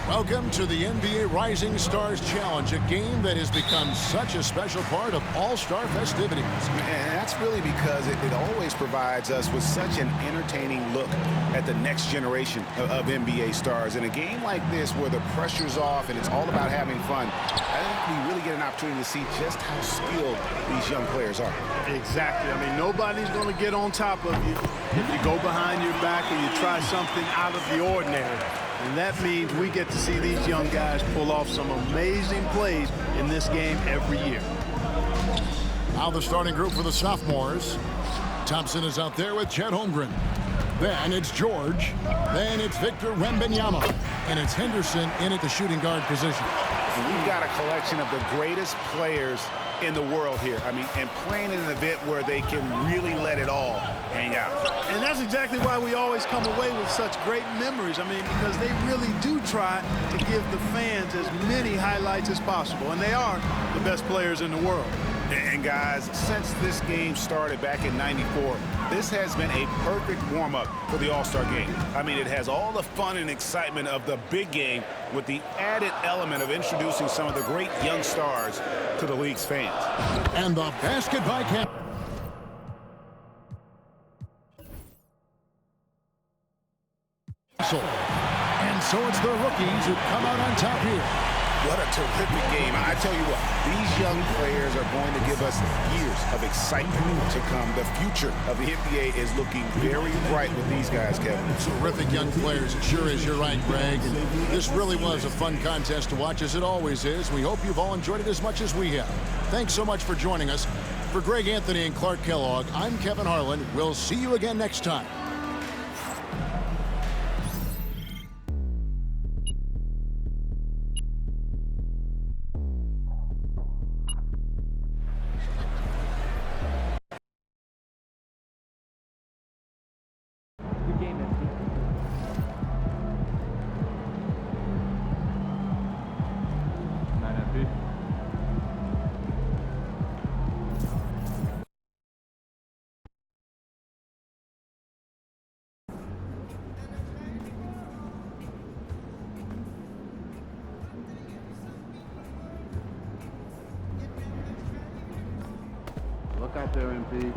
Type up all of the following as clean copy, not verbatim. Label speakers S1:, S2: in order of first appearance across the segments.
S1: Welcome to the NBA Rising Stars Challenge, a game that has become such a special part of all-star festivities.
S2: And that's really because it always provides us with such an entertaining look at the next generation of NBA stars. In a game like this where the pressure's off and it's all about having fun, I think we really get an opportunity to see just how skilled these young players are.
S3: Exactly. I mean, nobody's going to get on top of you if you go behind your back or you try something out of the ordinary. And that means we get to see these young guys pull off some amazing plays in this game every year.
S1: Now the starting group for the sophomores. Thompson is out there with Chet Holmgren. Then it's George. Then it's Victor Wembanyama. And it's Henderson in at the shooting guard position.
S2: We've got a collection of the greatest players in the world here. I mean, and playing in an event where they can really let it all hang out.
S3: And that's exactly why we always come away with such great memories. I mean, because they really do try to give the fans as many highlights as possible. And they are the best players in the world.
S2: And guys, since this game started back in '94, this has been a perfect warm-up for the All-Star game. I mean, it has all the fun and excitement of the big game with the added element of introducing some of the great young stars to the league's fans.
S1: And the basket by Camp. And so it's the rookies who come out on top here.
S2: What a terrific game. I tell you what, these young players are going to give us years of excitement to come. The future of the NBA is looking very bright with these guys, Kevin.
S1: Terrific young players. It sure is. You're right, Greg. And this really was a fun contest to watch, as it always is. We hope you've all enjoyed it as much as we have. Thanks so much for joining us. For Greg Anthony and Clark Kellogg, I'm Kevin Harlan. We'll see you again next time.
S4: Look out there, MP.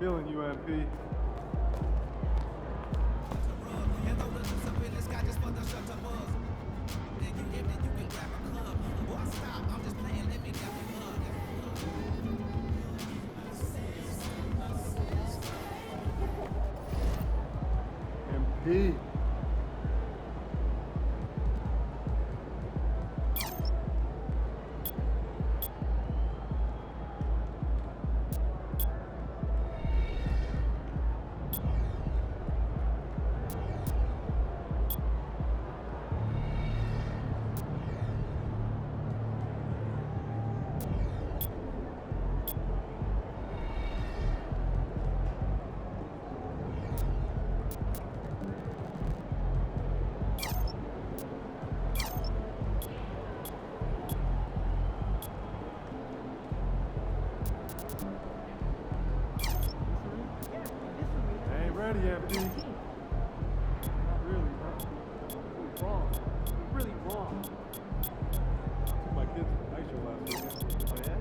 S3: Feeling you, MP. MP. Ready, MP. Not really, bro. Wrong. Really wrong. My kids were nice show last weekend. Oh, yeah?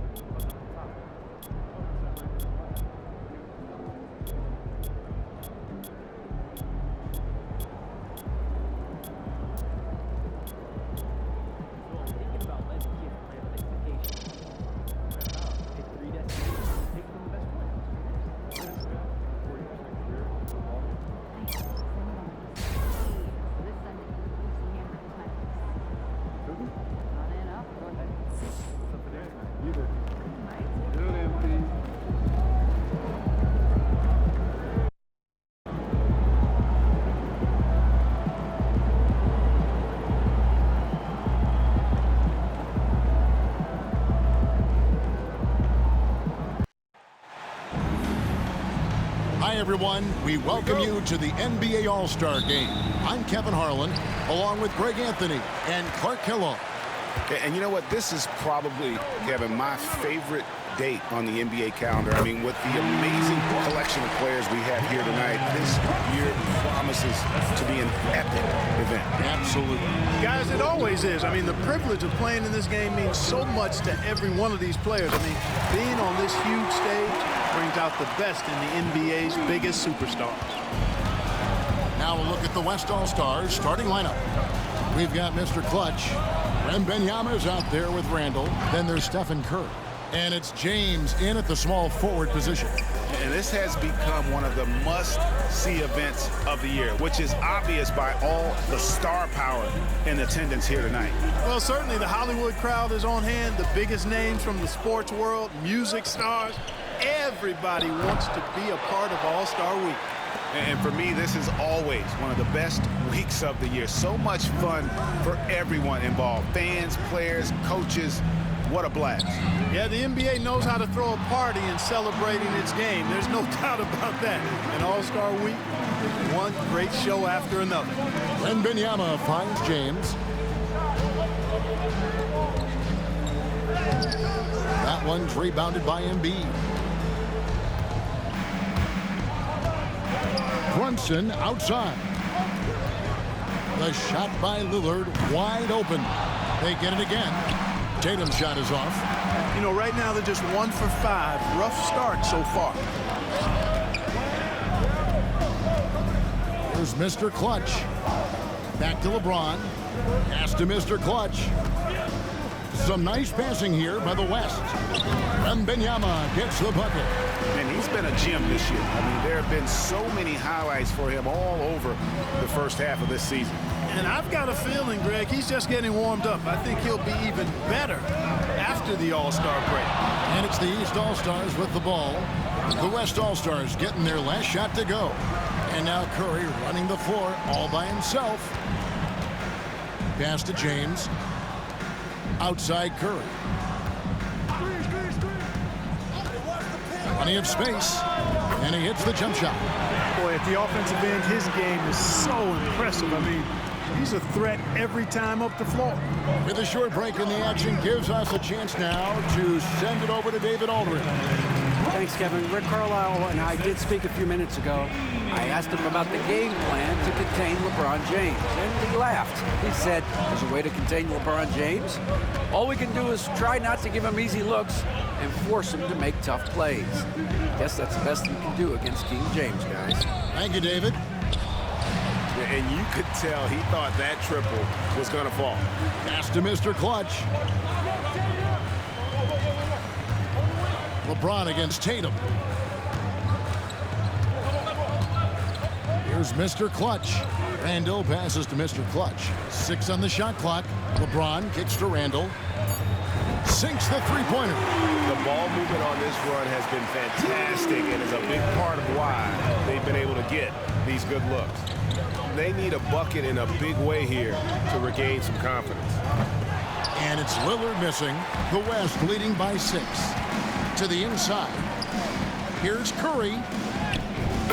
S1: Hi, everyone. We welcome you to the NBA All-Star Game. I'm Kevin Harlan, along with Greg Anthony and Clark Kellogg.
S2: And you know what? This is probably, Kevin, my favorite date on the NBA calendar. I mean, with the amazing collection of players we have here tonight, this year promises to be an epic event.
S1: Absolutely.
S3: Guys, it always is. I mean, the privilege of playing in this game means so much to every one of these players. I mean, being on this huge stage brings out the best in the NBA's biggest superstars.
S1: Now we'll look at the West All-Stars starting lineup. We've got Mr. Clutch. Wembanyama's out there with Randall. Then there's Stephen Curry. And it's James in at the small forward position.
S2: And this has become one of the must-see events of the year, which is obvious by all the star power in attendance here tonight.
S3: Well, certainly the Hollywood crowd is on hand. The biggest names from the sports world, music stars. Everybody wants to be a part of All-Star Week.
S2: And for me, this is always one of the best weeks of the year. So much fun for everyone involved. Fans, players, coaches. What a blast.
S3: Yeah, the NBA knows how to throw a party in celebrating its game. There's no doubt about that. And All-Star Week, one great show after another.
S1: Wembanyama finds James. That one's rebounded by Embiid. Brunson outside. The shot by Lillard wide open. They get it again. Tatum's shot is off.
S3: You know, right now they're just 1 for 5. Rough start so far.
S1: Here's Mr. Clutch. Back to LeBron. Pass to Mr. Clutch. Some nice passing here by the West. Wembanyama gets the bucket.
S2: And he's been a gem this year. I mean, there have been so many highlights for him all over the first half of this season.
S3: And I've got a feeling, Greg, he's just getting warmed up. I think he'll be even better after the All-Star break.
S1: And it's the East All-Stars with the ball. The West All-Stars getting their last shot to go. And now Curry running the floor all by himself. Pass to James. Outside Curry. Plenty of space. And he hits the jump shot.
S3: Boy, at the offensive end, his game is so impressive. I mean, he's a threat every time up the floor.
S1: With a short break in the action, gives us a chance now to send it over to David Aldridge.
S5: Thanks, Kevin. Rick Carlisle and I did speak a few minutes ago. I asked him about the game plan to contain LeBron James, and he laughed. He said, there's a way to contain LeBron James. All we can do is try not to give him easy looks and force him to make tough plays. Guess that's the best we can do against King James, guys.
S1: Thank you, David.
S2: And you could tell he thought that triple was going to fall.
S1: Pass to Mr. Clutch. LeBron against Tatum. Here's Mr. Clutch. Randall passes to Mr. Clutch. 6 on the shot clock. LeBron kicks to Randall. Sinks the three-pointer.
S2: The ball movement on this run has been fantastic and is a big part of why they've been able to get these good looks. They need a bucket in a big way here to regain some confidence.
S1: And it's Lillard missing. The West leading by 6. To the inside. Here's Curry.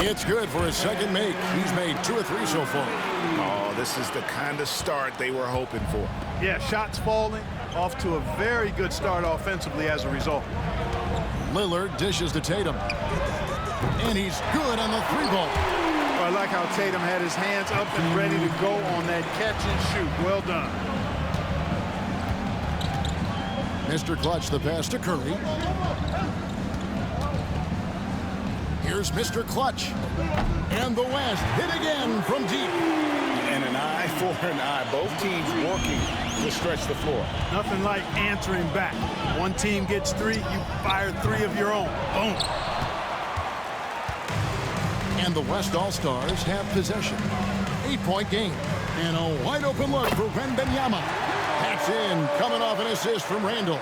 S1: It's good for his second make. He's made 2 or 3 so far.
S2: Oh, this is the kind of start they were hoping for.
S3: Yeah, shots falling. Off to a very good start offensively as a result.
S1: Lillard dishes to Tatum. And he's good on the 3-ball.
S3: Well, I like how Tatum had his hands up and ready to go on that catch and shoot. Well done.
S1: Mr. Clutch, the pass to Curry. Here's Mr. Clutch. And the West hit again from deep.
S2: And an eye for an eye. Both teams working to stretch the floor.
S3: Nothing like answering back. One team gets 3, you fire 3 of your own. Boom.
S1: And the West All-Stars have possession. 8-point game. And a wide-open look for Wembanyama. That's in, coming off an assist from Randall.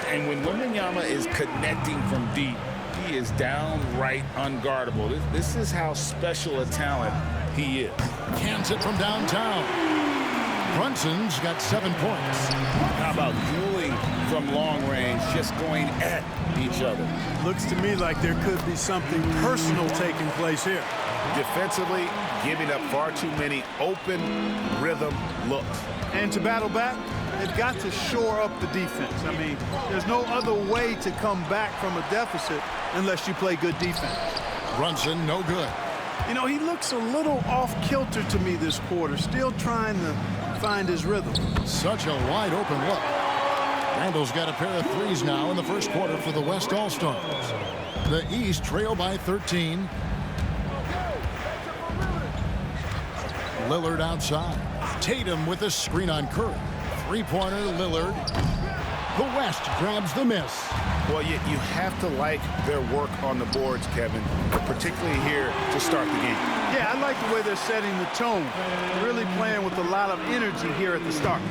S6: And when Wembanyama is connecting from deep, he is downright unguardable. This is how special a talent he is.
S1: Cans it from downtown. Brunson's got 7 points.
S6: How about dueling from long range, just going at each other?
S3: Looks to me like there could be something personal taking place here.
S2: Defensively, giving up far too many open rhythm looks.
S3: And to battle back, they've got to shore up the defense. I mean, there's no other way to come back from a deficit unless you play good defense.
S1: Brunson, no good.
S3: You know, he looks a little off-kilter to me this quarter, still trying to find his rhythm.
S1: Such a wide open look. Randall's got a pair of threes now in the first quarter for the West All-Stars. The East trail by 13. Lillard outside. Tatum with a screen on Curry. Three-pointer, Lillard. The West grabs the miss.
S2: Well, you have to like their work on the boards, Kevin, particularly here to start the game.
S3: Yeah, I like the way they're setting the tone. Really playing with a lot of energy here at the start.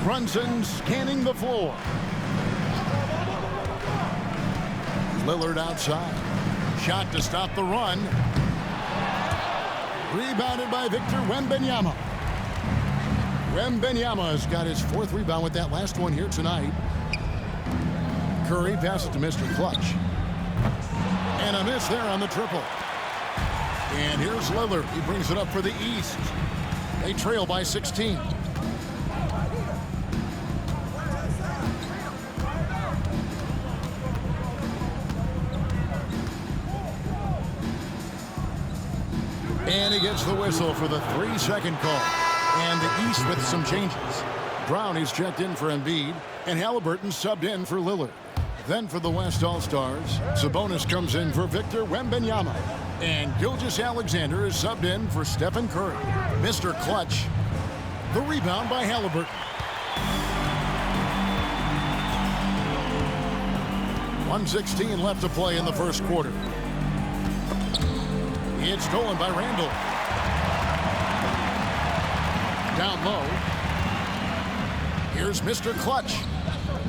S1: Brunson scanning the floor. Lillard outside. Shot to stop the run. Rebounded by Victor Wembanyama. Wembanyama's got his fourth rebound with that last one here tonight. Curry passes to Mr. Clutch. And a miss there on the triple. And here's Lillard. He brings it up for the East. They trail by 16. And he gets the whistle for the 3-second call. And the East with some changes. Brown is checked in for Embiid, and Halliburton subbed in for Lillard. Then for the West All-Stars, Sabonis comes in for Victor Wembanyama. And Gilgeous-Alexander is subbed in for Stephen Curry. Mr. Clutch, the rebound by Halliburton. 1:16 left to play in the first quarter. It's stolen by Randall. Down low. Here's Mr. Clutch.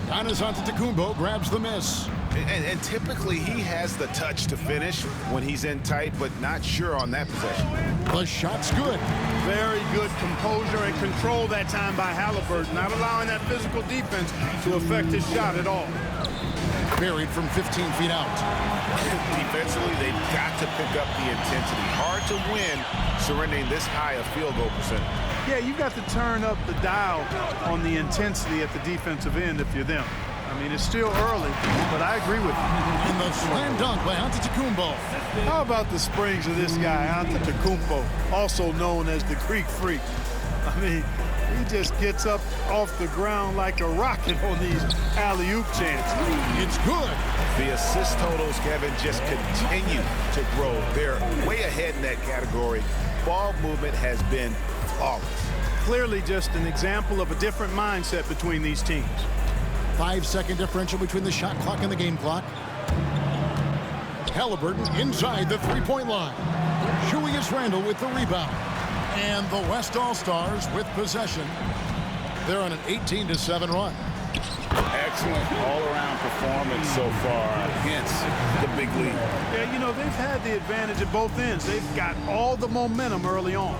S1: Giannis Antetokounmpo grabs the miss.
S2: And typically he has the touch to finish when he's in tight, but not sure on that possession.
S1: The shot's good.
S3: Very good composure and control that time by Halliburton, not allowing that physical defense to affect his shot at all.
S1: Buried from 15 feet out.
S2: Defensively, they've got to pick up the intensity. Hard to win surrendering this high a field goal percentage.
S3: Yeah, you've got to turn up the dial on the intensity at the defensive end if you're them. I mean, it's still early, but I agree with you.
S1: And the slam dunk by Antetokounmpo.
S3: How about the springs of this guy, Antetokounmpo, also known as the Greek Freak? I mean, he just gets up off the ground like a rocket on these alley-oop chances.
S1: It's good.
S2: The assist totals, Kevin, just continue to grow. They're way ahead in that category. Ball movement has been flawless.
S3: Clearly just an example of a different mindset between these teams.
S1: 5-second differential between the shot clock and the game clock. Halliburton inside the three-point line. Julius Randle with the rebound. And the West All-Stars with possession. They're on an 18-7 run.
S6: Excellent all-around performance so far against the big league.
S3: Yeah, you know, they've had the advantage at both ends. They've got all the momentum early on.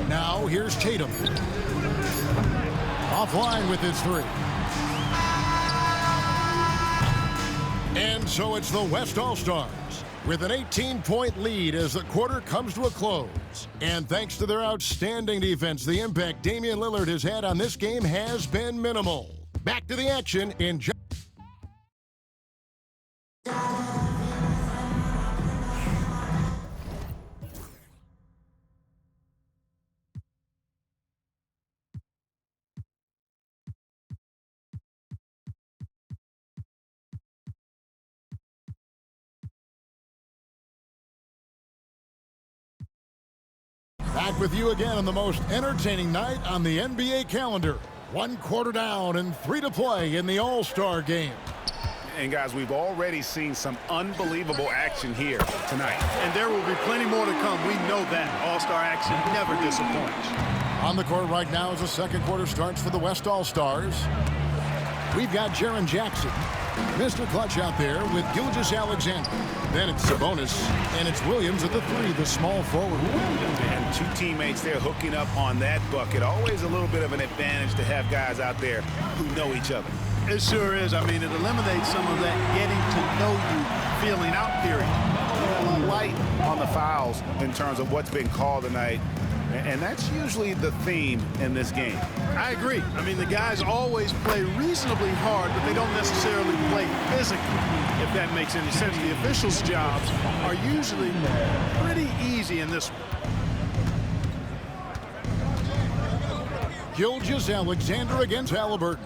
S1: Now here's Tatum. Offline with his three. And so it's the West All-Stars with an 18-point lead as the quarter comes to a close. And thanks to their outstanding defense, the impact Damian Lillard has had on this game has been minimal. Back to the action in Back with you again on the most entertaining night on the NBA calendar. 1 quarter down and 3 to play in the All-Star game.
S2: And guys, we've already seen some unbelievable action here tonight.
S3: And there will be plenty more to come. We know that. All-Star action never disappoints.
S1: On the court right now as the second quarter starts for the West All-Stars. We've got Jaren Jackson, Mr. Clutch out there with Gilgeous-Alexander. Then it's Sabonis, and it's Williams at the 3, the small forward.
S2: And 2 teammates there hooking up on that bucket. Always a little bit of an advantage to have guys out there who know each other.
S3: It sure is. I mean, it eliminates some of that getting to know you feeling out period.
S2: A little light on the fouls in terms of what's been called tonight. And that's usually the theme in this game.
S3: I agree. I mean, the guys always play reasonably hard, but they don't necessarily play physically, if that makes any sense. The officials' jobs are usually pretty easy in this one.
S1: Gilgeous-Alexander against Halliburton.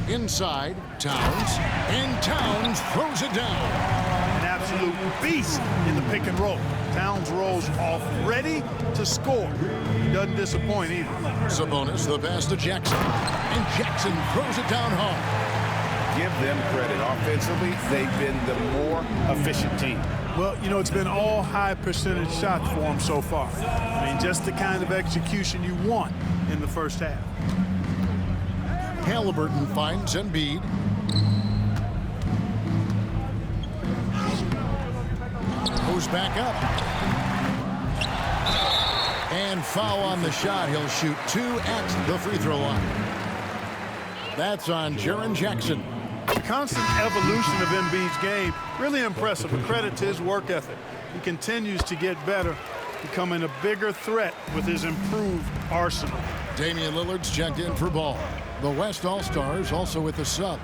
S1: Inside, Towns, and Towns throws it down.
S3: An absolute beast in the pick and roll. Towns rolls off ready to score. He doesn't disappoint either.
S1: Sabonis, the pass to Jackson. And Jackson throws it down hard.
S2: Give them credit. Offensively, they've been the more efficient team.
S3: Well, you know, it's been all high percentage shots for them so far. I mean, just the kind of execution you want in the first half.
S1: Halliburton finds Embiid. Goes back up. And foul on the shot. He'll shoot 2 at the free throw line. That's on Jaren Jackson.
S3: The constant evolution of Embiid's game, really impressive. A credit to his work ethic. He continues to get better, becoming a bigger threat with his improved arsenal.
S1: Damian Lillard's checked in for ball. The West All-Stars also with the sub.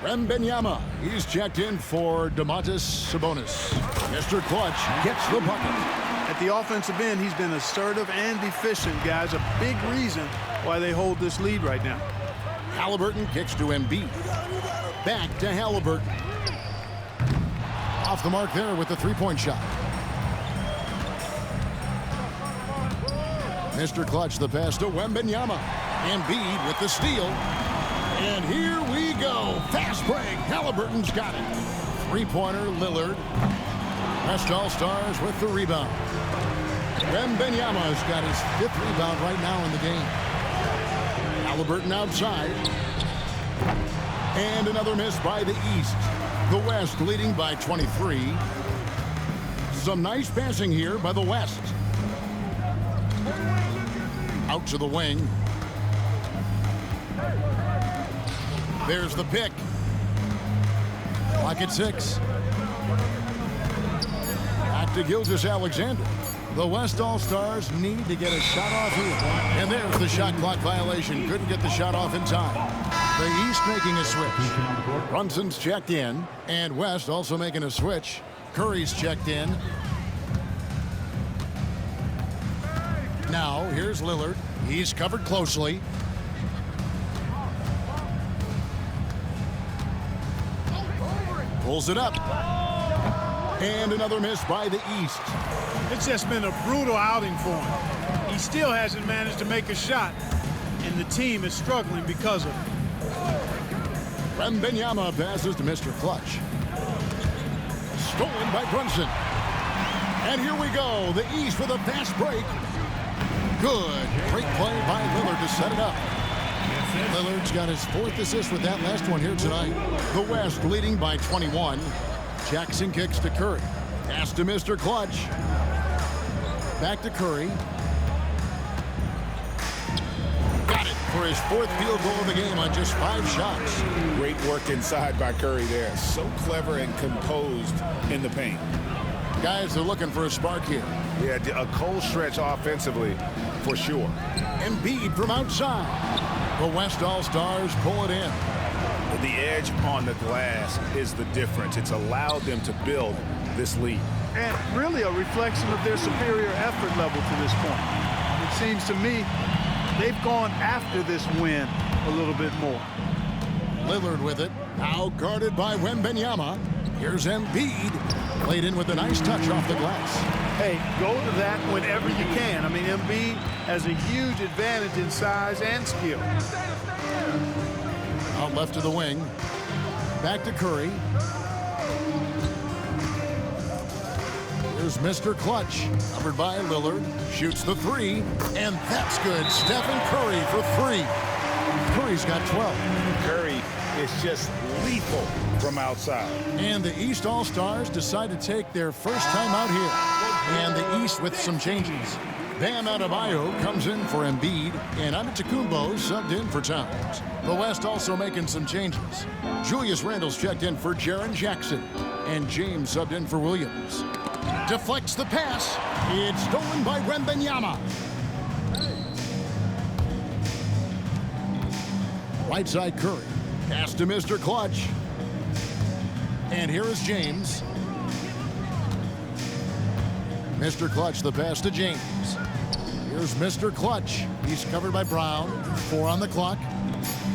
S1: Wembanyama, he's checked in for Domantas Sabonis. Mr. Clutch gets the bucket.
S3: At the offensive end, he's been assertive and efficient, guys. A big reason why they hold this lead right now.
S1: Halliburton kicks to Embiid. Back to Halliburton. Off the mark there with the three-point shot. Mr. Clutch, the pass to Wembanyama. Embiid with the steal. And here we go. Fast break. Halliburton's got it. Three-pointer, Lillard. West All-Stars with the rebound. Wembanyama's got his 5th rebound right now in the game. Halliburton outside. And another miss by the East. The West leading by 23. Some nice passing here by the West. Out to the wing. There's the pick. Clock at 6. Back to Gilgeous-Alexander. The West All-Stars need to get a shot off here. And there's the shot clock violation. Couldn't get the shot off in time. The East making a switch. Brunson's checked in. And West also making a switch. Curry's checked in. Now, here's Lillard. He's covered closely. Pulls it up. And another miss by the East.
S3: It's just been a brutal outing for him. He still hasn't managed to make a shot, and the team is struggling because of it.
S1: Wembanyama passes to Mr. Clutch. Stolen by Brunson. And here we go. The East with a fast break. Good. Great play by Lillard to set it up. Lillard's got his 4th assist with that last one here tonight. The West leading by 21. Jackson kicks to Curry. Pass to Mr. Clutch. Back to Curry. Got it for his 4th field goal of the game on just 5 shots.
S2: Great work inside by Curry there. So clever and composed in the paint.
S1: Guys, they're looking for a spark here.
S2: Yeah, a cold stretch offensively for sure.
S1: Embiid from outside. The West All-Stars pull it in.
S2: The edge on the glass is the difference. It's allowed them to build this lead.
S3: And really a reflection of their superior effort level to this point. It seems to me they've gone after this win a little bit more.
S1: Lillard with it. Now guarded by Wembanyama. Here's Embiid. Played in with a nice touch off the glass.
S3: Hey, go to that whenever you can. I mean, Embiid has a huge advantage in size and skill.
S1: Out left to the wing. Back to Curry. Here's Mr. Clutch, covered by Lillard. Shoots the three, and that's good. Stephen Curry for three. Curry's got 12.
S2: Curry is just lethal from outside.
S1: And the East All-Stars decide to take their first time out here. And the East with some changes. Bam Adebayo comes in for Embiid, and Antetokounmpo subbed in for Towns. The West also making some changes. Julius Randle's checked in for Jaren Jackson, and James subbed in for Williams. Deflects the pass. It's stolen by Wembanyama. Right side Curry. Pass to Mr. Clutch. And here is James. Mr. Clutch, the pass to James. Here's Mr. Clutch. He's covered by Brown. 4 on the clock.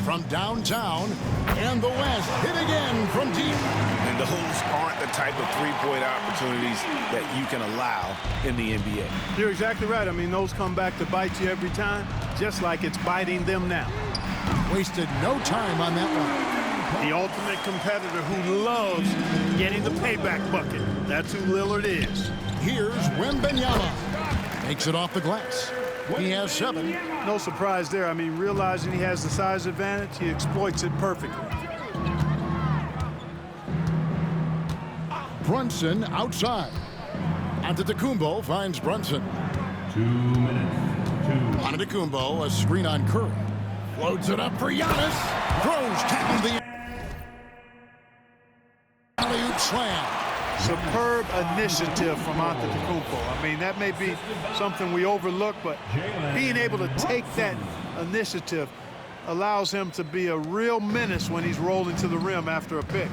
S1: From downtown. And the West hit again from deep.
S2: And those aren't the type of three-point opportunities that you can allow in the NBA.
S3: You're exactly right. I mean, those come back to bite you every time, just like it's biting them now.
S1: Wasted no time on that one.
S3: The ultimate competitor who loves getting the payback bucket. That's who Lillard is.
S1: Here's Wembanyama. Takes it off the glass. He has 7.
S3: No surprise there. I mean, realizing he has the size advantage, he exploits it perfectly.
S1: Brunson outside. Antetokounmpo finds Brunson.
S7: 2 minutes.
S1: Antetokounmpo, a screen on Curry. Loads it up for Giannis. Throws down the alley-oop slam.
S3: Superb initiative from Antetokounmpo. I mean, that may be something we overlook, but being able to take that initiative allows him to be a real menace when he's rolling to the rim after a pick.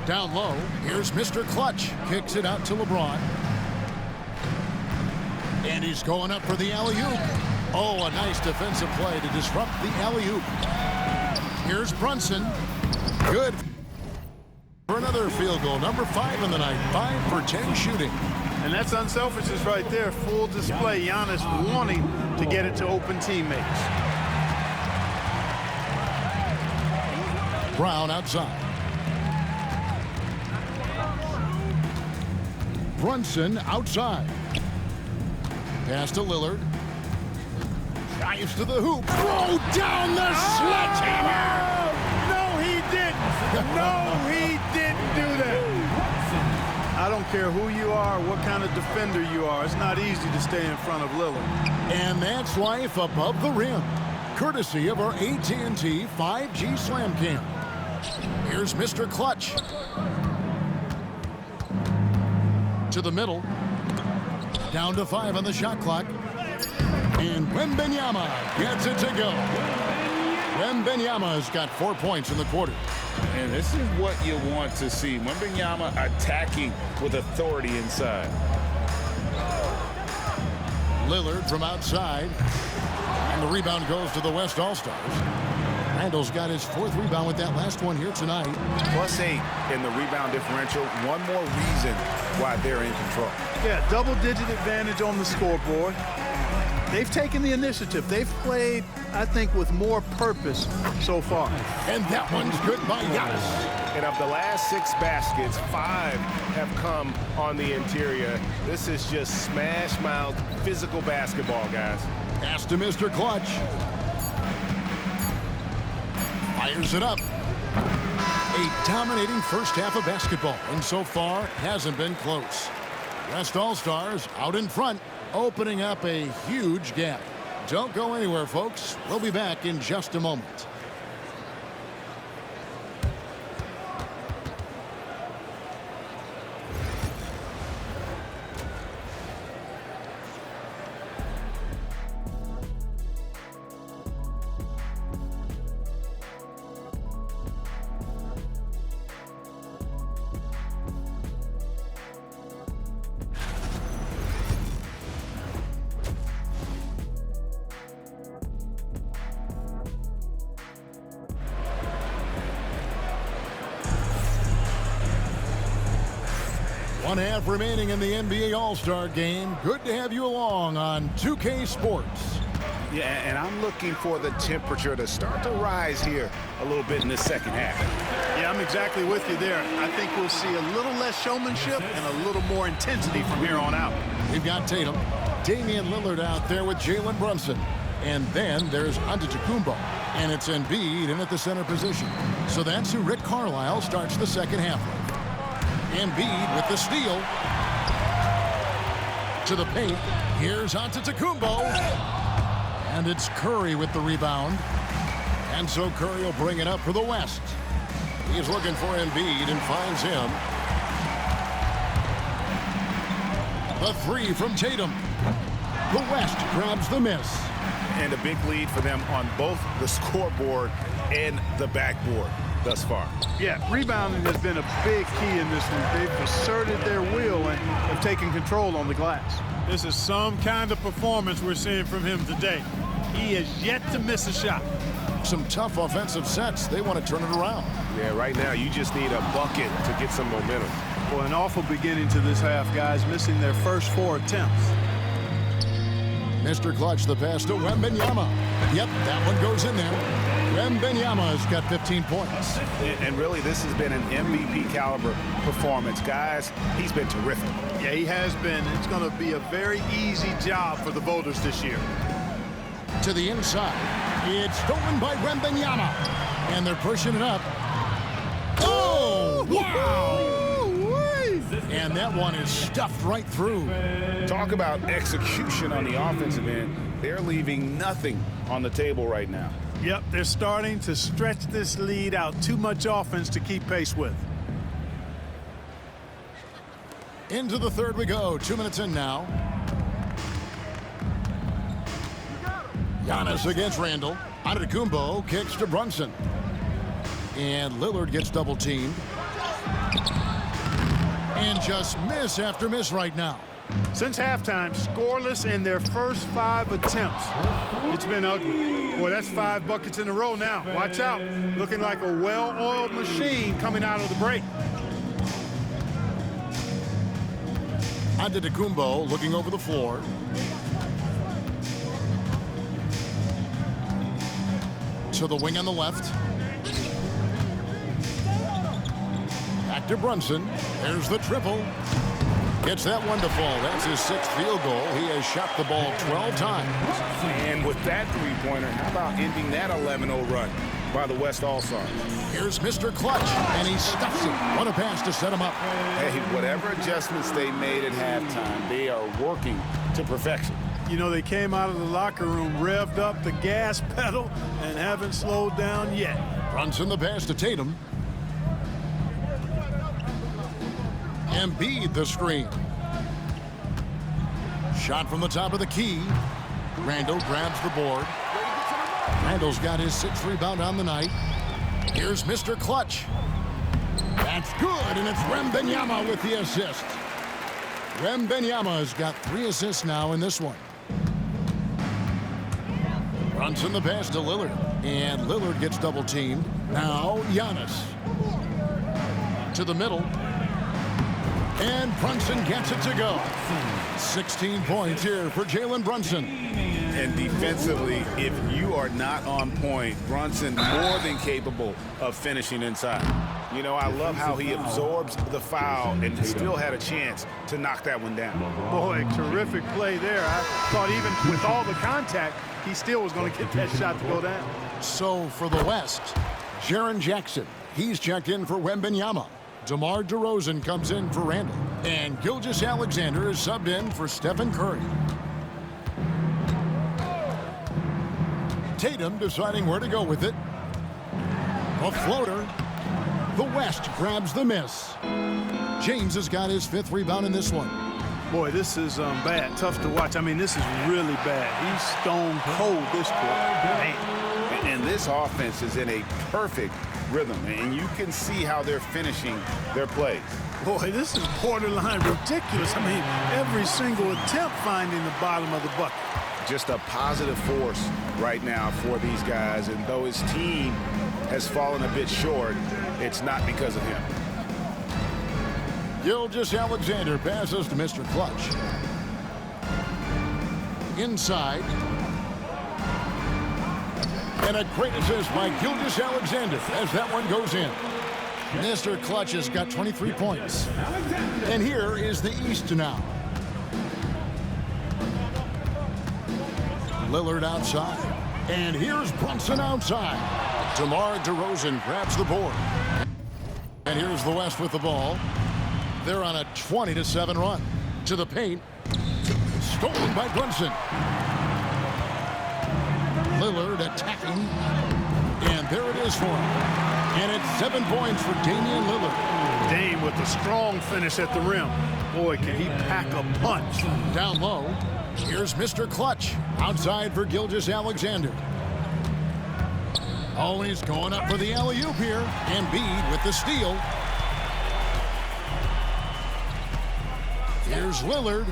S1: Down low, here's Mr. Clutch. Kicks it out to LeBron. And he's going up for the alley-oop. Oh, a nice defensive play to disrupt the alley-oop. Here's Brunson. Good for another field goal. Number 5 in the night. 5 for 10 shooting.
S3: And that's unselfishness right there. Full display. Giannis wanting to get it to open teammates.
S1: Brown outside. Brunson outside. Pass to Lillard. Dives to the hoop. Throw down the sledgehammer!
S3: No, he didn't. No, he didn't do that. I don't care who you are, what kind of defender you are. It's not easy to stay in front of Lillard.
S1: And that's life above the rim. Courtesy of our AT&T 5G Slam Cam. Here's Mr. Clutch. To the middle. Down to 5 on the shot clock. And Wembanyama gets it to go. Wembanyama's got 4 points in the quarter.
S6: And this is what you want to see. Wembanyama attacking with authority inside.
S1: Lillard from outside. And the rebound goes to the West All-Stars. Randle's got his 4th rebound with that last one here tonight.
S2: +8 in the rebound differential. One more reason why they're in control.
S3: Yeah, double-digit advantage on the scoreboard. They've taken the initiative. They've played, I think, with more purpose so far.
S1: And that one's good by Giannis.
S8: And of the last 6 baskets, 5 have come on the interior. This is just smash-mouth physical basketball, guys.
S1: Pass to Mr. Clutch. Fires it up. A dominating first half of basketball, and so far hasn't been close. West All-Stars out in front, opening up a huge gap. Don't go anywhere, folks. We'll be back in just a moment. 1 half remaining in the NBA All-Star game. Good to have you along on 2K Sports.
S2: Yeah, and I'm looking for the temperature to start to rise here a little bit in the second half.
S3: Yeah, I'm exactly with you there. I think we'll see a little less showmanship and a little more intensity from here on out.
S1: We've got Tatum, Damian Lillard out there with Jalen Brunson. And then there's Antetokounmpo. And it's Embiid in at the center position. So that's who Rick Carlisle starts the second half with. Embiid with the steal. To the paint. Here's Antetokounmpo. And it's Curry with the rebound. And so Curry will bring it up for the West. He's looking for Embiid and finds him. The three from Tatum. The West grabs the miss.
S2: And a big lead for them on both the scoreboard and the backboard thus far.
S3: Yeah, rebounding has been a big key in this one. They've asserted their will and have taken control on the glass.
S9: This is some kind of performance we're seeing from him today. He has yet to miss a shot.
S1: Some tough offensive sets. They want to turn it around.
S8: Yeah, right now you just need a bucket to get some momentum.
S3: Well, an awful beginning to this half, guys, missing their first 4 attempts.
S1: Mr. Clutch, the pass to Wembanyama. Yep, that one goes in there. Wembanyama's got 15 points.
S2: And really, this has been an MVP caliber performance. Guys, he's been terrific.
S3: Yeah, he has been. It's going to be a very easy job for the voters this year.
S1: To the inside. It's stolen by Wembanyama. And they're pushing it up. Oh, wow! And that one is stuffed right through.
S2: Talk about execution on the offensive end. They're leaving nothing on the table right now.
S3: Yep, they're starting to stretch this lead out. Too much offense to keep pace with.
S1: Into the third we go. 2 minutes in now. Giannis against Randall. Antetokounmpo kicks to Brunson. And Lillard gets double teamed. And just miss after miss right now.
S3: Since halftime, scoreless in their first 5 attempts. It's been ugly. Boy, that's 5 buckets in a row now. Watch out. Looking like a well-oiled machine coming out of the break.
S1: Antetokounmpo looking over the floor. To the wing on the left. Back to Brunson. There's the triple. Gets that one to fall. That's his 6th field goal. He has shot the ball 12 times.
S2: And with that three-pointer, how about ending that 11-0 run by the West All-Stars?
S1: Here's Mr. Clutch, and he stuffs it. What a pass to set him up.
S2: Hey, whatever adjustments they made at halftime, they are working to perfection.
S3: You know, they came out of the locker room, revved up the gas pedal, and haven't slowed down yet.
S1: Brunson the pass to Tatum. Embiid the screen. Shot from the top of the key. Randall grabs the board. Randall's got his 6th rebound on the night. Here's Mr. Clutch. That's good, and it's Wembanyama with the assist. Wembanyama's got 3 assists now in this one. Brunson the pass to Lillard. And Lillard gets double teamed. Now Giannis. To the middle. And Brunson gets it to go. 16 points here for Jalen Brunson.
S2: And defensively, if you are not on point, Brunson more than capable of finishing inside. You know, I love how he absorbs the foul and still had a chance to knock that one down.
S3: Boy, terrific play there. I thought even with all the contact, he still was going to get that shot to go down.
S1: So for the West, Jaren Jackson, he's checked in for Wembanyama. DeMar DeRozan comes in for Randall. And Gilgeous-Alexander is subbed in for Stephen Curry. Tatum deciding where to go with it. A floater. The West grabs the miss. James has got his 5th rebound in this one.
S3: Boy, this is bad. Tough to watch. I mean, this is really bad. He's stone cold this quarter. Man.
S2: And this offense is in a perfect rhythm, and you can see how they're finishing their plays.
S3: Boy, this is borderline ridiculous. I mean, every single attempt finding the bottom of the bucket.
S2: Just a positive force right now for these guys, and though his team has fallen a bit short, it's not because of him.
S1: Gilgeous-Alexander passes to Mr. Clutch. Inside. And a great assist by Gilgeous-Alexander as that one goes in. Mr. Clutch has got 23 points. And here is the East now. Lillard outside. And here's Brunson outside. DeMar DeRozan grabs the board. And here's the West with the ball. They're on a 20-7 run. To the paint. Stolen by Brunson. Lillard attacking. And there it is for him. And it's 7 points for Damian Lillard.
S3: Dame with a strong finish at the rim. Boy, can he pack a punch.
S1: Down low. Here's Mr. Clutch. Outside for Gilgeous-Alexander. Oh, he's going up for the alley-oop here. Embiid with the steal. Here's Lillard.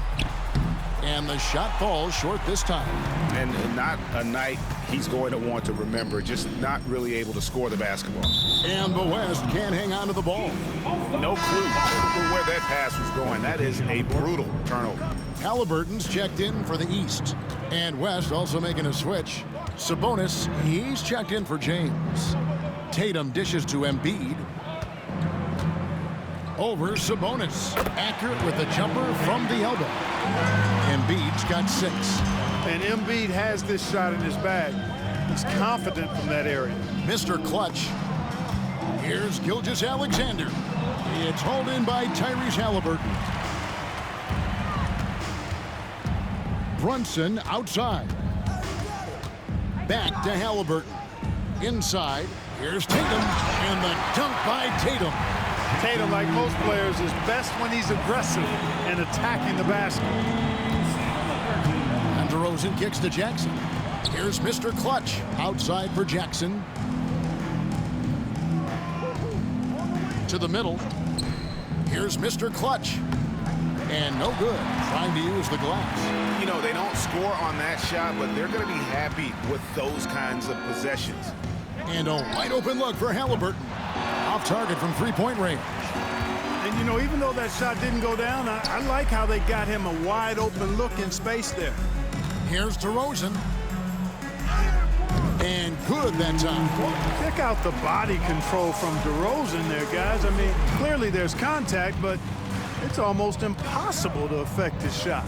S1: And the shot falls short this time.
S2: And not a night he's going to want to remember, just not really able to score the basketball.
S1: And the West can't hang on to the ball.
S2: No clue where that pass was going. That is a brutal turnover.
S1: Halliburton's checked in for the East. And West also making a switch. Sabonis, he's checked in for James. Tatum dishes to Embiid. Over Sabonis. Accurate with the jumper from the elbow. Embiid's got 6.
S3: And Embiid has this shot in his bag. He's confident from that area.
S1: Mr. Clutch. Here's Gilgeous-Alexander. It's hauled in by Tyrese Halliburton. Brunson outside. Back to Halliburton. Inside. Here's Tatum. And the dunk by Tatum.
S3: Tatum, like most players, is best when he's aggressive and attacking the basket.
S1: And DeRozan kicks to Jackson. Here's Mr. Clutch. Outside for Jackson. To the middle. Here's Mr. Clutch. And no good. Trying to use the glass.
S2: You know, they don't score on that shot, but they're going to be happy with those kinds of possessions.
S1: And a wide open look for Halliburton. Off target from three-point range.
S3: And, you know, even though that shot didn't go down, I like how they got him a wide open look in space there.
S1: Here's DeRozan. And good that time.
S3: Check out the body control from DeRozan there, guys. I mean, clearly there's contact, but it's almost impossible to affect his shot.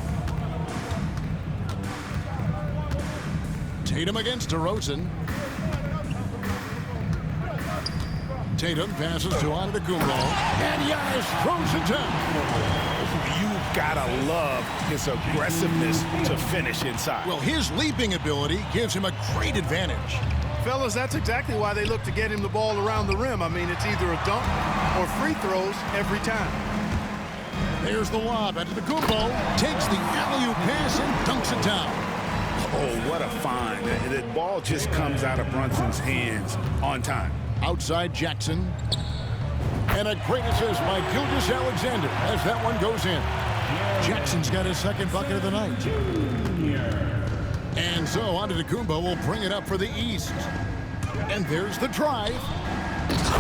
S1: Tatum against DeRozan. Tatum passes to Antetokounmpo. And Giannis throws it down.
S2: You've got to love his aggressiveness to finish inside.
S1: Well, his leaping ability gives him a great advantage.
S3: Fellas, that's exactly why they look to get him the ball around the rim. I mean, it's either a dunk or free throws every time.
S1: There's the lob. Antetokounmpo takes the alley-oop pass and dunks it down.
S2: Oh, what a find. The ball just comes out of Brunson's hands on time.
S1: Outside Jackson. And a great assist by Gilgeous-Alexander as that one goes in. Jackson's got his second bucket of the night. And so Antetokounmpo will bring it up for the East. And there's the drive.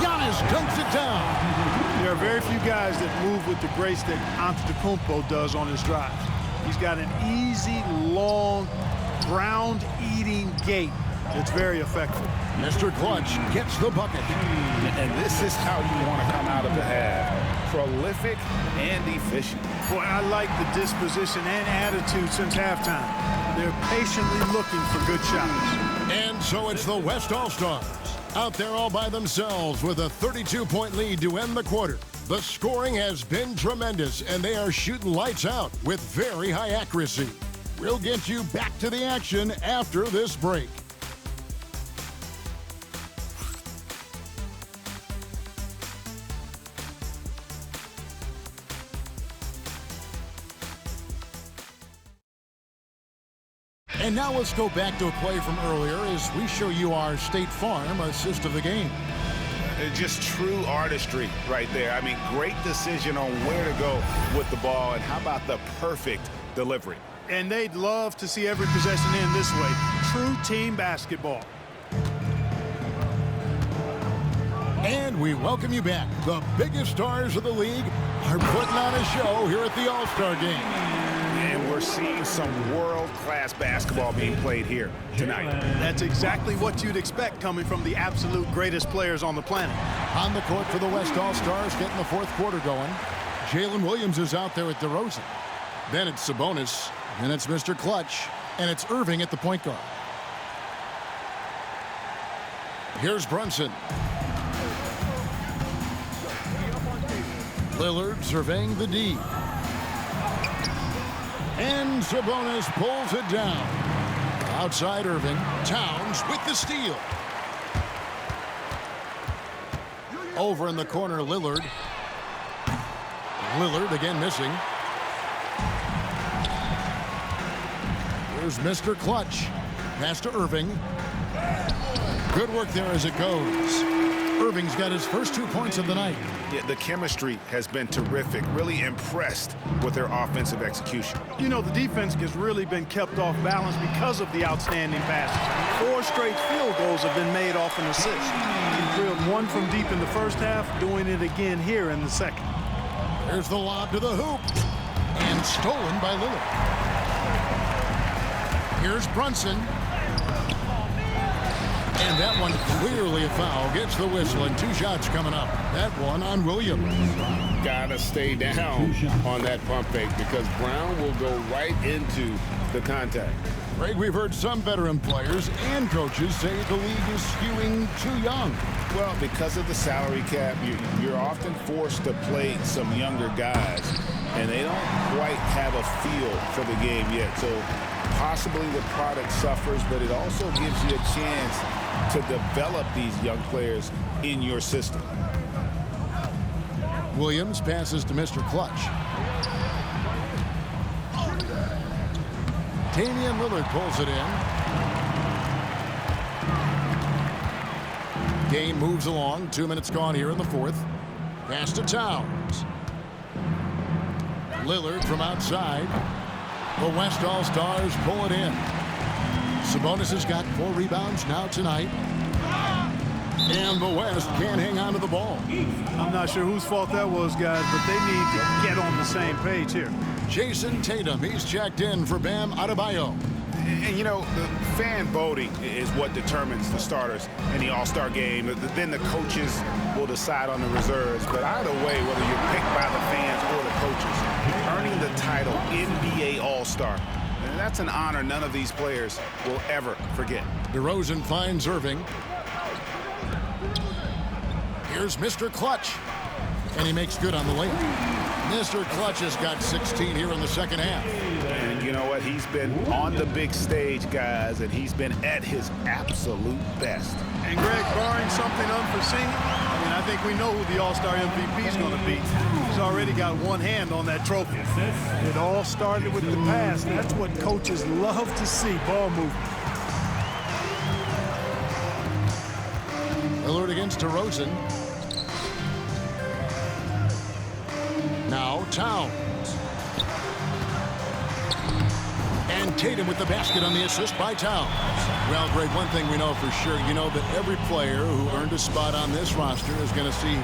S1: Giannis dunks it down.
S3: There are very few guys that move with the grace that Antetokounmpo does on his drives. He's got an easy, long, ground-eating gait. It's very effective.
S1: Mr. Clutch gets the bucket.
S2: And this is how you want to come out of the half. Prolific and efficient.
S3: Boy, I like the disposition and attitude since halftime. They're patiently looking for good shots.
S1: And so it's the West All-Stars out there all by themselves with a 32-point lead to end the quarter. The scoring has been tremendous, and they are shooting lights out with very high accuracy. We'll get you back to the action after this break. And now let's go back to a play from earlier as we show you our State Farm assist of the game.
S2: Just true artistry right there. I mean, great decision on where to go with the ball, and how about the perfect delivery.
S3: And they'd love to see every possession end this way. True team basketball.
S1: And And we welcome you back. The biggest stars of the league are putting on a show here at the All-Star Game.
S2: And we're seeing some world-class basketball being played here tonight.
S3: That's exactly what you'd expect coming from the absolute greatest players on the planet.
S1: On the court for the West All-Stars, getting the fourth quarter going. Jalen Williams is out there at DeRozan. Then it's Sabonis, and it's Mr. Clutch, and it's Irving at the point guard. Here's Brunson. Lillard surveying the D. And Sabonis pulls it down. Outside Irving. Towns with the steal. Over in the corner, Lillard. Lillard again missing. Here's Mr. Clutch. Pass to Irving. Good work there as it goes. Irving's got his first 2 points of the night.
S2: Yeah, the chemistry has been terrific. Really impressed with their offensive execution.
S3: You know, the defense has really been kept off balance because of the outstanding passes. 4 straight field goals have been made off an assist. He drilled one from deep in the first half, doing it again here in the second.
S1: There's the lob to the hoop. And stolen by Lillard. Here's Brunson. And that one clearly a foul. Gets the whistle, and 2 shots coming up. That one on Williams.
S6: Gotta stay down on that pump fake because Brown will go right into the contact.
S1: Greg, we've heard some veteran players and coaches say the league is skewing too young.
S6: Well, because of the salary cap, you're often forced to play some younger guys, and they don't quite have a feel for the game yet. So possibly the product suffers, but it also gives you a chance to develop these young players in your system.
S1: Williams passes to Mr. Clutch. Damian Lillard pulls it in. Game moves along. 2 minutes gone here in the fourth. Pass to Towns. Lillard from outside. The West All-Stars pull it in. Sabonis has got 4 rebounds now tonight. And the West can't hang on to the ball.
S3: I'm not sure whose fault that was, guys, but they need to get on the same page here.
S1: Jason Tatum, he's checked in for Bam Adebayo.
S2: And, you know, the fan voting is what determines the starters in the All-Star game. Then the coaches will decide on the reserves. But either way, whether you're picked by the fans or the coaches, earning the title NBA All-Star, and that's an honor none of these players will ever forget.
S1: DeRozan finds Irving. Here's Mr. Clutch. And he makes good on the layup. Mr. Clutch has got 16 here in the second half.
S2: And you know what? He's been on the big stage, guys, and he's been at his absolute best.
S3: And Greg, barring something unforeseen, I think we know who the All-Star MVP is going to be. He's already got one hand on that trophy. It all started with the pass. That's what coaches love to see, ball movement.
S1: Lillard against DeRozan. Now Towns. And Tatum with the basket on the assist by Towns. Well, Greg, one thing we know for sure, you know that every player who earned a spot on this roster is going to see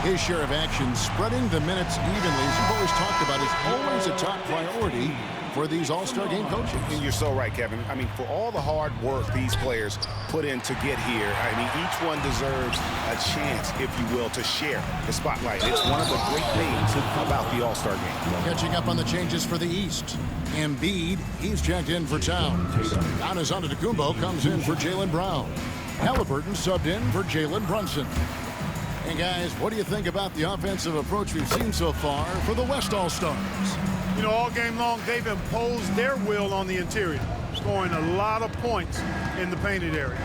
S1: his share of action. Spreading the minutes evenly, as you've always talked about, is always a top priority for these All-Star game coaches.
S2: And you're so right, Kevin. I mean, for all the hard work these players put in to get here, I mean, each one deserves a chance, if you will, to share the spotlight. It's one of the great things about the All-Star game.
S1: Catching up on the changes for the East. Embiid, he's checked in for Towns. Giannis Antetokounmpo comes in for Jaylen Brown. Halliburton subbed in for Jalen Brunson. And guys, what do you think about the offensive approach we've seen so far for the West All-Stars?
S3: You know, all game long, they've imposed their will on the interior, scoring a lot of points in the painted area.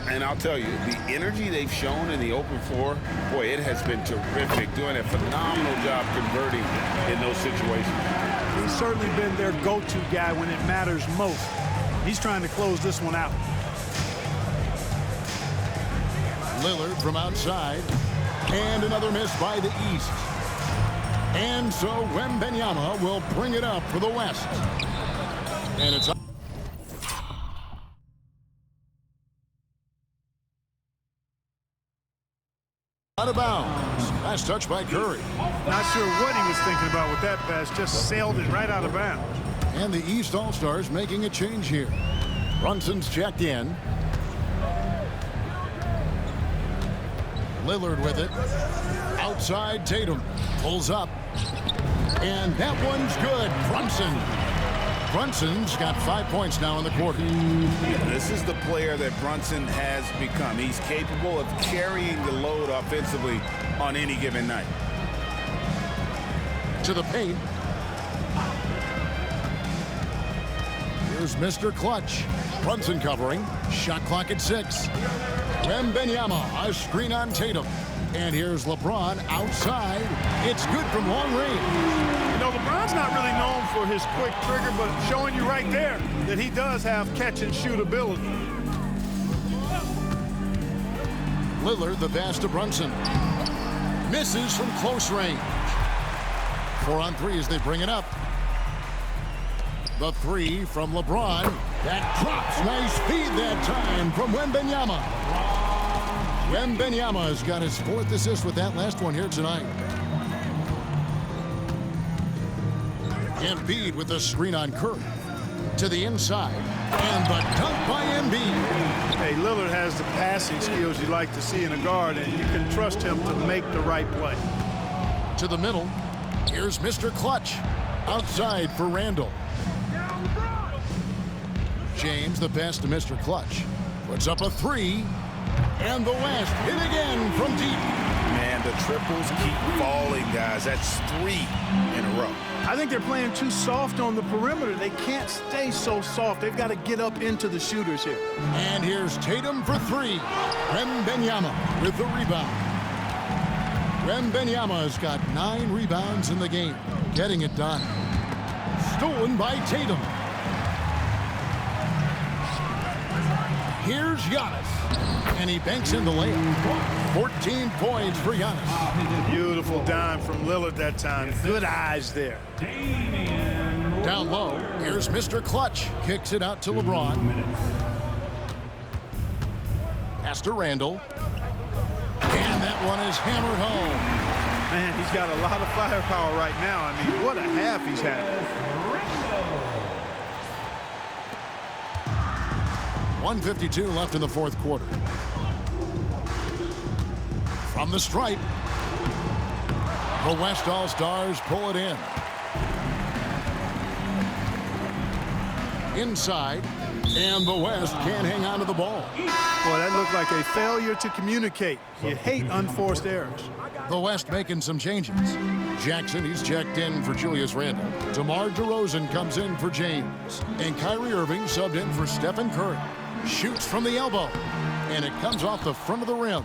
S6: And I'll tell you, the energy they've shown in the open floor, boy, it has been terrific, doing a phenomenal job converting in those situations.
S3: He's certainly been their go-to guy when it matters most. He's trying to close this one out.
S1: Lillard from outside. And another miss by the East. And so Wembanyama will bring it up for the West. And it's up. Out of bounds. Last touch by Curry.
S9: Not sure what he was thinking about with that pass. Just sailed it right out of bounds.
S1: And the East All-Stars making a change here. Brunson's checked in. Lillard with it. Outside, Tatum pulls up. And that one's good. Brunson's got 5 points now in the quarter.
S6: This is the player that Brunson has become. He's capable of carrying the load offensively on any given night.
S1: To the paint. Here's Mr. Clutch. Brunson covering. Shot clock at 6. Wembanyama, a screen on Tatum. And here's LeBron outside. It's good from long range.
S9: You know, LeBron's not really known for his quick trigger, but showing you right there that he does have catch-and-shoot ability.
S1: Lillard, the pass to Brunson. Misses from close range. 4 on 3 as they bring it up. The 3 from LeBron. That drops. Nice feed that time from Wembanyama. Wembanyama's got his 4th assist with that last one here tonight. Embiid with the screen on Curry. To the inside. And the dunk by Embiid.
S9: Hey, Lillard has the passing skills you like to see in a guard, and you can trust him to make the right play.
S1: To the middle. Here's Mr. Clutch. Outside for Randall. James, the pass to Mr. Clutch. Puts up a 3. And the West hit again from deep.
S6: Man, the triples keep falling, guys. That's 3 in a row.
S9: I think they're playing too soft on the perimeter. They can't stay so soft. They've got to get up into the shooters here.
S1: And here's Tatum for 3. Wembanyama with the rebound. Wembanyama's got 9 rebounds in the game. Getting it done. Stolen by Tatum. Here's Giannis. And he banks in the layup. 14 points for Giannis.
S9: Beautiful dime from Lillard that time. Good eyes there.
S1: Down low, here's Mr. Clutch. Kicks it out to LeBron. Pass to Randall. And that one is hammered home.
S9: Man, he's got a lot of firepower right now. I mean, what a half he's had.
S1: 1:52 left in the 4th quarter. From the stripe, the West All-Stars pull it in. Inside, and the West can't hang on to the ball.
S9: Boy, that looked like a failure to communicate. You hate unforced errors.
S1: The West making some changes. Jackson, he's checked in for Julius Randle. DeMar DeRozan comes in for James. And Kyrie Irving subbed in for Stephen Curry. Shoots from the elbow, and it comes off the front of the rim.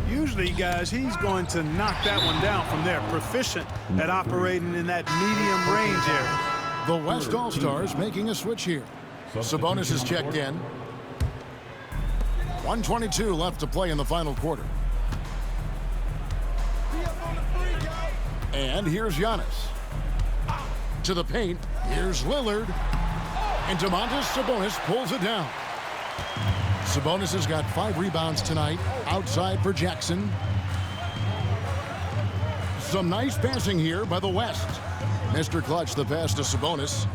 S9: Usually, guys, he's going to knock that one down from there. Proficient at operating in that medium range area.
S1: The West All-Stars making a switch here. Sabonis is checked in. 1:22 left to play in the final quarter. And here's Giannis. To the paint, here's Lillard. And Domantas Sabonis pulls it down. Sabonis has got 5 rebounds tonight. Outside for Jackson. Some nice passing here by the West. Mr. Clutch, the pass to Sabonis.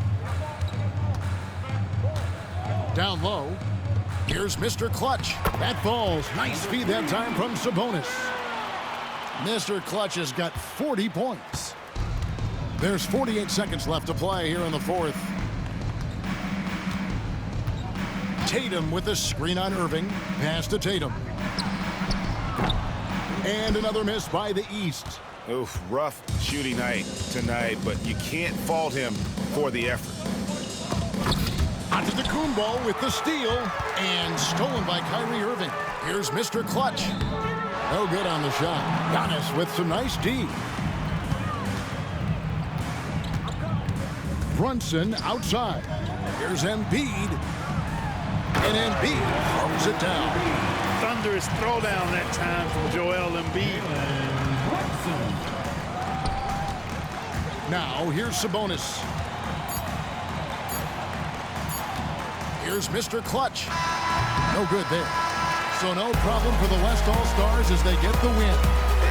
S1: Down low. Here's Mr. Clutch. That falls. Nice feed that time from Sabonis. Mr. Clutch has got 40 points. There's 48 seconds left to play here in the 4th. Tatum with the screen on Irving. Pass to Tatum. And another miss by the East.
S6: Oof, rough shooting night tonight, but you can't fault him for the effort.
S1: Antetokounmpo with the steal. And stolen by Kyrie Irving. Here's Mr. Clutch. No good on the shot. Giannis with some nice D. Brunson outside. Here's Embiid. And Embiid throws it down.
S9: Thunderous throwdown that time from Joel Embiid.
S1: Now, here's Sabonis. Here's Mr. Clutch. No good there. So no problem for the West All-Stars as they get the win.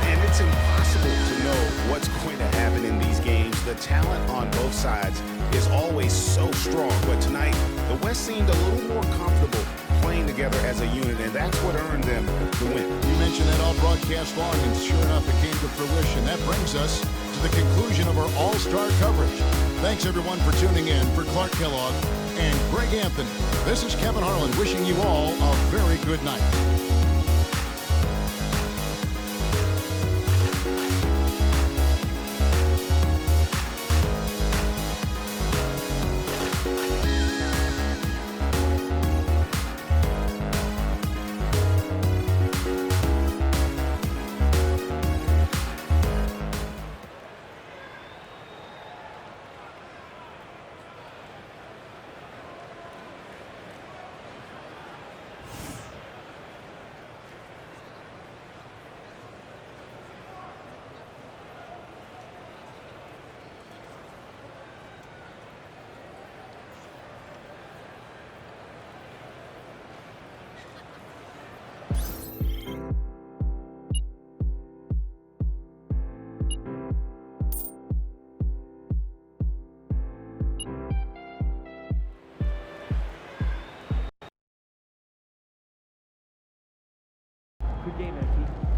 S2: And it's impossible to know what's going to happen in these games. The talent on both sides is always so strong. But tonight, the West seemed a little more comfortable playing together as a unit, and that's what earned them the win.
S1: You mentioned that all broadcast long, and sure enough, it came to fruition. That brings us to the conclusion of our All-Star coverage. Thanks, everyone, for tuning in. For Clark Kellogg and Greg Anthony, this is Kevin Harlan wishing you all a very good night.
S10: Good game, MP.